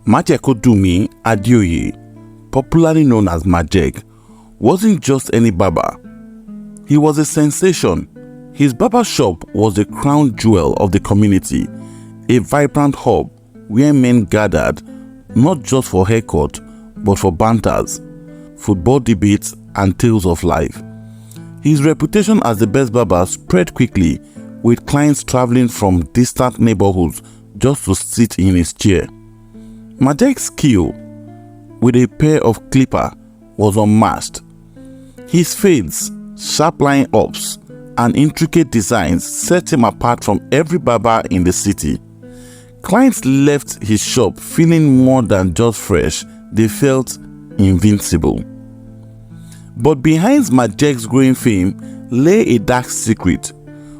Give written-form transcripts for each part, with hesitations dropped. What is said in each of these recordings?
Majek Adioye, popularly known as Majek, wasn't just any barber. He was a sensation. His barber shop was the crown jewel of the community, a vibrant hub where men gathered not just for haircut but for banters, football debates and tales of life. His reputation as the best barber spread quickly, with clients traveling from distant neighborhoods just to sit in his chair. Majek's skill with a pair of clippers was unmatched. His fades, sharp line-ups, and intricate designs set him apart from every barber in the city. Clients left his shop feeling more than just fresh, they felt invincible. But behind Majek's growing fame lay a dark secret,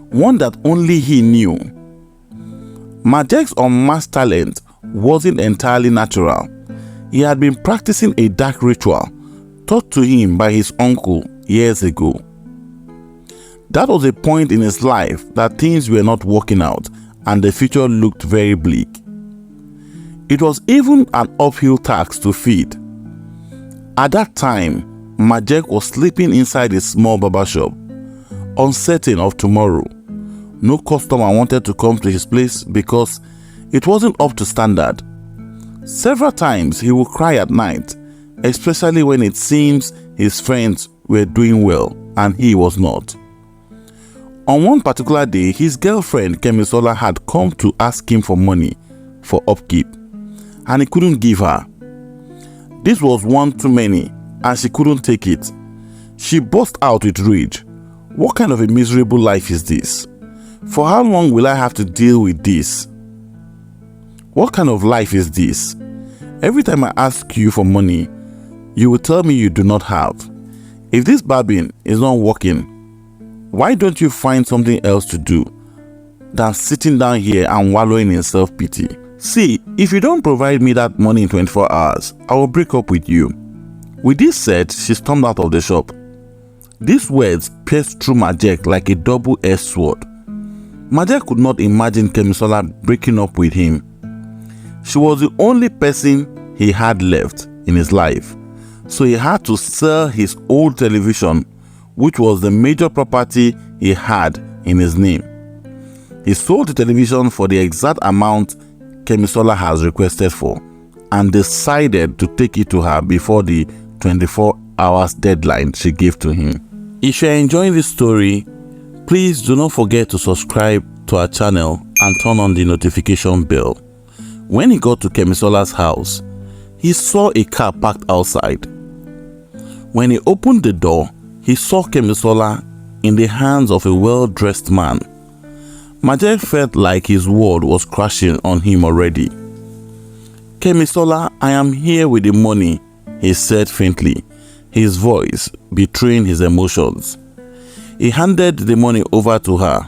one that only he knew. Majek's unmatched talent wasn't entirely natural. He had been practicing a dark ritual taught to him by his uncle years ago. That was a point in his life that things were not working out and the future looked very bleak. It was even an uphill task to feed. At that time, Majek was sleeping inside a small barber shop, uncertain of tomorrow. No customer wanted to come to his place because it wasn't up to standard. Several times he would cry at night, especially when it seems his friends were doing well and he was not. On one particular day, his girlfriend Kemisola had come to ask him for money for upkeep, and he couldn't give her. This was one too many, and she couldn't take it. She burst out with rage. What kind of a miserable life is this? For how long will I have to deal with this? What kind of life is this? Every time I ask you for money, you will tell me you do not have. If this barbing is not working, why don't you find something else to do than sitting down here and wallowing in self-pity? See, if you don't provide me that money in 24 hours, I will break up with you. With this said, she stormed out of the shop. These words pierced through Majek like a double-edged sword. Majek could not imagine Kemisola breaking up with him. She was the only person he had left in his life, so he had to sell his old television, which was the major property he had in his name. He sold the television for the exact amount Kemisola has requested for and decided to take it to her before the 24 hours deadline she gave to him. If you are enjoying this story, please do not forget to subscribe to our channel and turn on the notification bell. When he got to Kemisola's house, he saw a car parked outside. When he opened the door, he saw Kemisola in the hands of a well-dressed man. Majek felt like his world was crashing on him already. "Kemisola, I am here with the money," he said faintly, his voice betraying his emotions. He handed the money over to her.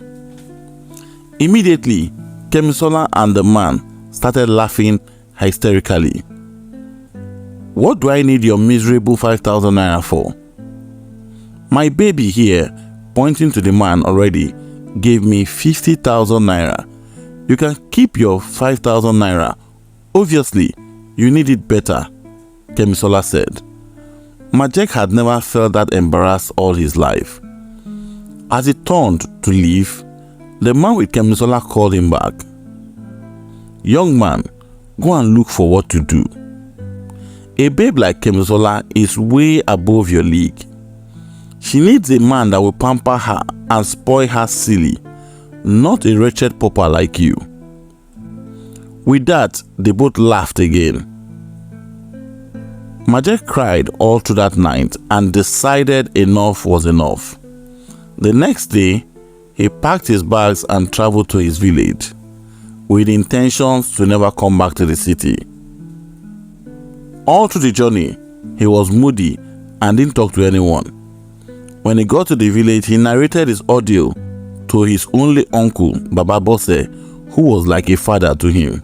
Immediately, Kemisola and the man started laughing hysterically. "What do I need your miserable 5,000 naira for? My baby here," pointing to the man already, "gave me 50,000 naira. You can keep your 5,000 naira. Obviously, you need it better," Kemisola said. Majek had never felt that embarrassed all his life. As he turned to leave, the man with Kemisola called him back. "Young man, go and look for what to do. A babe like Kemisola is way above your league. She needs a man that will pamper her and spoil her silly, not a wretched pauper like you." With that, they both laughed again. Majek cried all through that night and decided enough was enough. The next day, he packed his bags and traveled to his village, with intentions to never come back to the city. All through the journey, he was moody and didn't talk to anyone. When he got to the village, he narrated his ordeal to his only uncle, Baba Bose, who was like a father to him.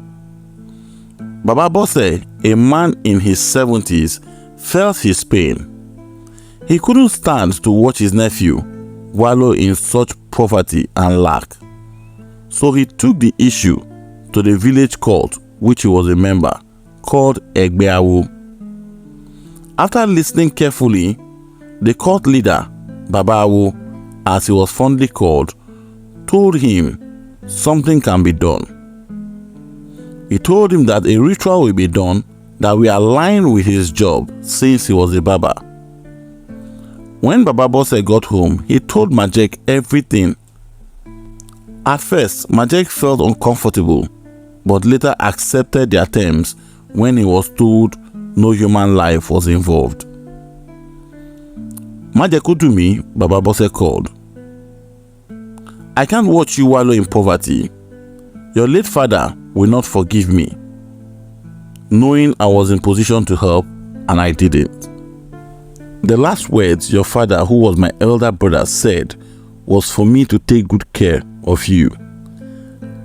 Baba Bose, a man in his 70s, felt his pain. He couldn't stand to watch his nephew wallow in such poverty and lack. So he took the issue to the village court, which he was a member, called Egbeawo. After listening carefully, the cult leader, Babawo, as he was fondly called, told him something can be done. He told him that a ritual will be done that will align with his job since he was a barber. When Baba Bose got home, he told Majek everything. At first, Majek felt uncomfortable, but later accepted their terms when he was told no human life was involved. Majek Udumi, Baba Bose called. I can't watch you wallow in poverty. Your late father will not forgive me, knowing I was in position to help and I didn't. The last words your father, who was my elder brother, said was for me to take good care of you,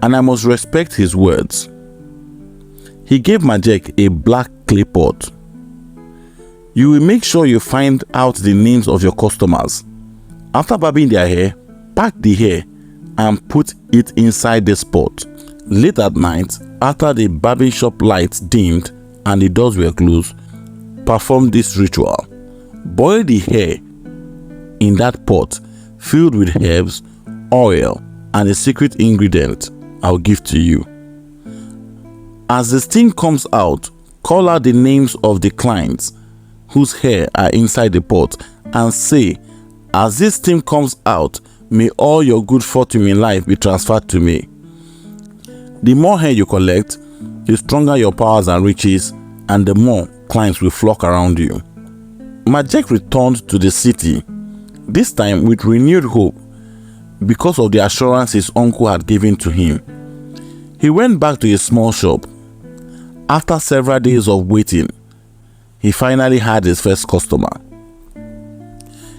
and I must respect his words. He gave Majek a black clay pot. You will make sure you find out the names of your customers. After barbing their hair, pack the hair and put it inside this pot. Late at night, after the barbing shop lights dimmed and the doors were closed, perform this ritual. Boil the hair in that pot filled with herbs, oil, and a secret ingredient I'll give to you. As the steam comes out, call out the names of the clients whose hair are inside the pot and say, as this steam comes out, may all your good fortune in life be transferred to me. The more hair you collect, the stronger your powers and riches, and the more clients will flock around you. Majek returned to the city, this time with renewed hope because of the assurance his uncle had given to him. He went back to his small shop. After several days of waiting, he finally had his first customer.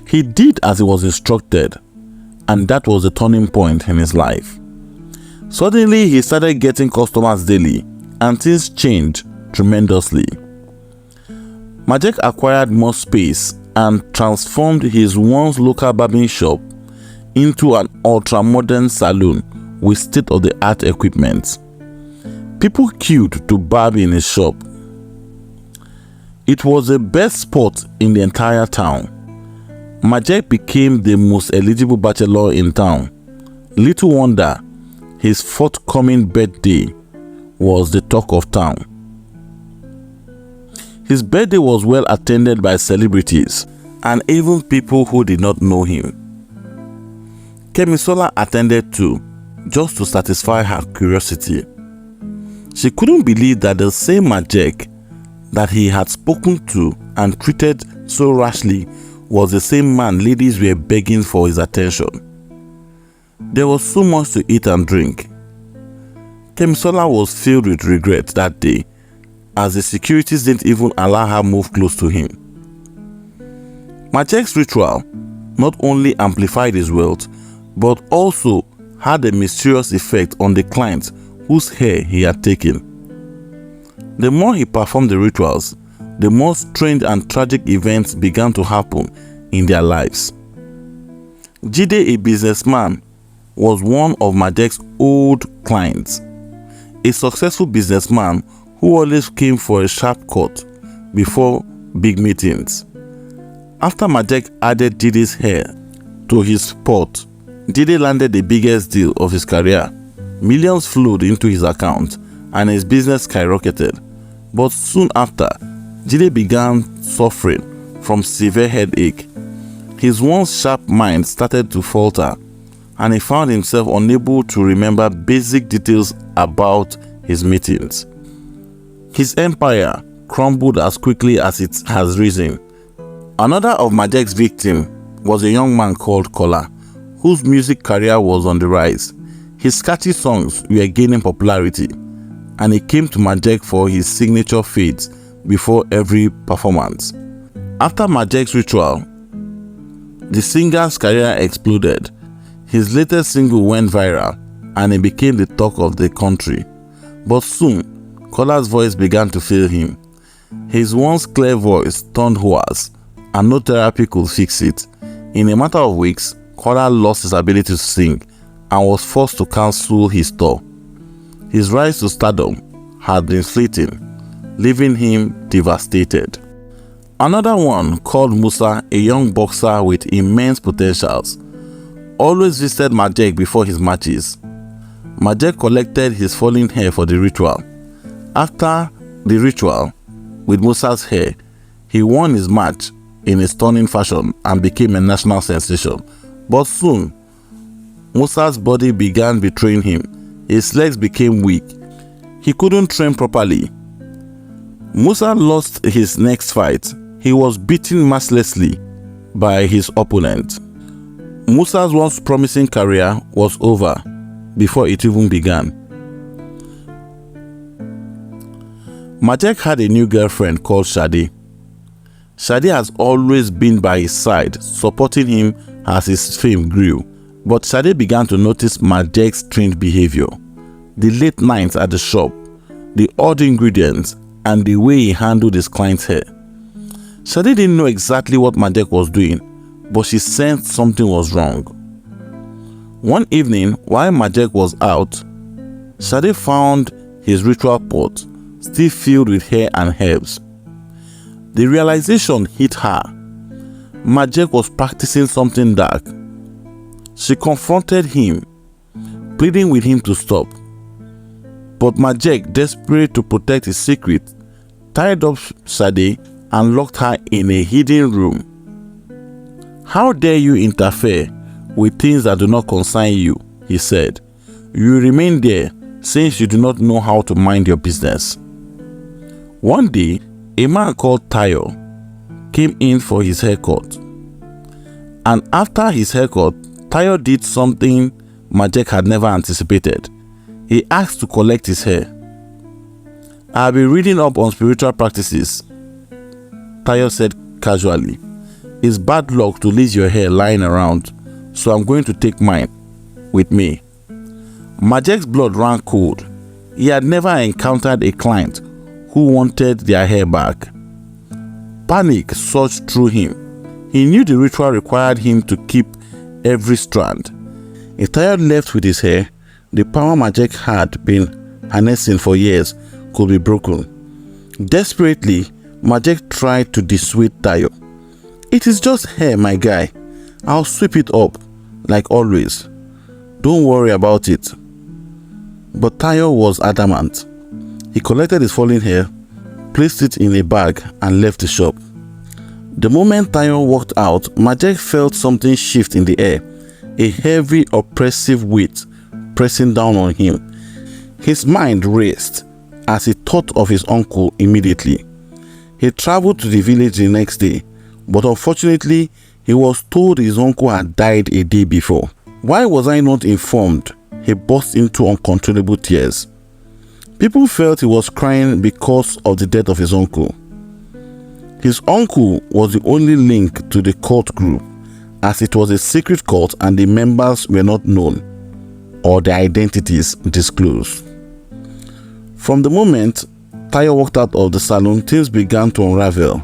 He did as he was instructed, and that was the turning point in his life. Suddenly, he started getting customers daily, and things changed tremendously. Majek acquired more space and transformed his once local barbing shop into an ultra-modern salon with state-of-the-art equipment. People queued to barb in his shop. It was the best spot in the entire town. Majek became the most eligible bachelor in town. Little wonder his forthcoming birthday was the talk of town. His birthday was well attended by celebrities and even people who did not know him. Kemisola attended too, just to satisfy her curiosity. She couldn't believe that the same Majek that he had spoken to and treated so rashly was the same man ladies were begging for his attention. There was so much to eat and drink. Kemisola was filled with regret that day, as the securities didn't even allow her move close to him. Majek's ritual not only amplified his wealth, but also had a mysterious effect on the clients whose hair he had taken. The more he performed the rituals, the more strange and tragic events began to happen in their lives. Jide, a businessman, was one of Majek's old clients, a successful businessman who always came for a sharp cut before big meetings. After Majek added Jide's hair to his pot, Jide landed the biggest deal of his career. Millions flowed into his account and his business skyrocketed. But soon after, Jide began suffering from severe headache. His once sharp mind started to falter, and he found himself unable to remember basic details about his meetings. His empire crumbled as quickly as it has risen. Another of Majek's victims was a young man called Kola, whose music career was on the rise. His catchy songs were gaining popularity, and he came to Majek for his signature fades before every performance. After Majek's ritual, the singer's career exploded. His latest single went viral, and he became the talk of the country. But soon, Kola's voice began to fail him. His once clear voice turned hoarse, and no therapy could fix it. In a matter of weeks, Kola lost his ability to sing and was forced to cancel his tour. His rise to stardom had been fleeting, leaving him devastated. Another one, called Musa, a young boxer with immense potentials, always visited Majek before his matches. Majek collected his fallen hair for the ritual. After the ritual with Musa's hair, he won his match in a stunning fashion and became a national sensation. But soon, Musa's body began betraying him. His legs became weak. He couldn't train properly. Musa lost his next fight. He was beaten mercilessly by his opponent. Musa's once promising career was over before it even began. Majek had a new girlfriend called Shade. Shade has always been by his side, supporting him as his fame grew. But Shade began to notice Majek's strange behavior. The late nights at the shop, the odd ingredients, and the way he handled his client's hair. Shade didn't know exactly what Majek was doing, but she sensed something was wrong. One evening, while Majek was out, Shade found his ritual pot still filled with hair and herbs. The realization hit her. Majek was practicing something dark. She confronted him, pleading with him to stop. But Majek, desperate to protect his secret, tied up Shade and locked her in a hidden room. "How dare you interfere with things that do not concern you," he said. "You remain there since you do not know how to mind your business." One day, a man called Tayo came in for his haircut. And after his haircut, Tayo did something Majek had never anticipated. He asked to collect his hair. "I've been reading up on spiritual practices," Tayo said casually. "It's bad luck to leave your hair lying around, so I'm going to take mine with me." Majek's blood ran cold. He had never encountered a client who wanted their hair back. Panic surged through him. He knew the ritual required him to keep every strand. If Tayo left with his hair, the power Majek had been harnessing for years could be broken. Desperately, Majek tried to dissuade Tayo. "It is just hair, my guy. I'll sweep it up, like always. Don't worry about it." But Tayo was adamant. He collected his fallen hair, placed it in a bag, and left the shop. The moment Tayo walked out, Majek felt something shift in the air, a heavy, oppressive weight pressing down on him. His mind raced as he thought of his uncle immediately. He traveled to the village the next day, but unfortunately, he was told his uncle had died a day before. "Why was I not informed?" He burst into uncontrollable tears. People felt he was crying because of the death of his uncle. His uncle was the only link to the cult group, as it was a secret cult and the members were not known or their identities disclosed. From the moment Tayo walked out of the salon, things began to unravel.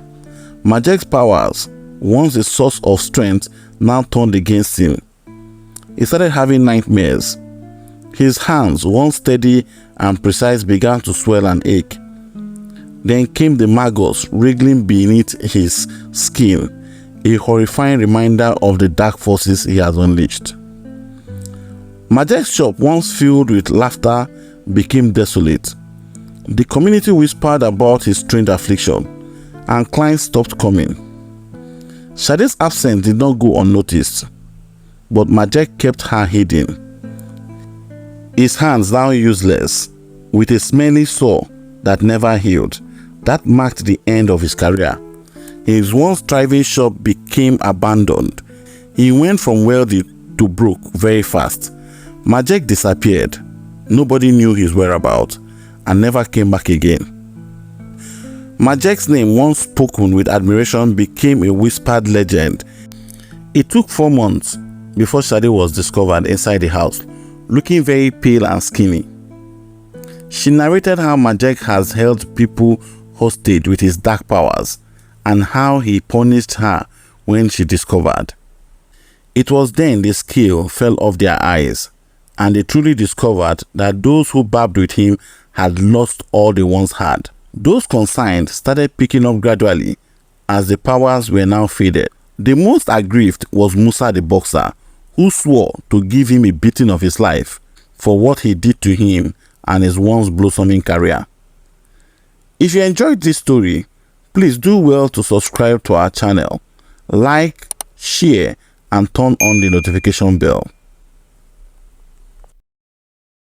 Majek's powers, once a source of strength, now turned against him. He started having nightmares. His hands, once steady and precise, began to swell and ache. Then came the maggots wriggling beneath his skin, a horrifying reminder of the dark forces he has unleashed. Majek's shop, once filled with laughter, became desolate. The community whispered about his strange affliction, and clients stopped coming. Shade's absence did not go unnoticed, but Majek kept her hidden. His hands now useless, with a smelly sore that never healed. That marked the end of his career. His once thriving shop became abandoned. He went from wealthy to broke very fast. Majek disappeared. Nobody knew his whereabouts and never came back again. Majek's name, once spoken with admiration, became a whispered legend. It took 4 months before Shade was discovered inside the house, looking very pale and skinny. She narrated how Majek has held people hostage with his dark powers and how he punished her when she discovered. It was then the scale fell off their eyes and they truly discovered that those who barbed with him had lost all they once had. Those consigned started picking up gradually as the powers were now faded. The most aggrieved was Musa the boxer, who swore to give him a beating of his life for what he did to him and his once blossoming career. If you enjoyed this story, please do well to subscribe to our channel, like, share, and turn on the notification bell.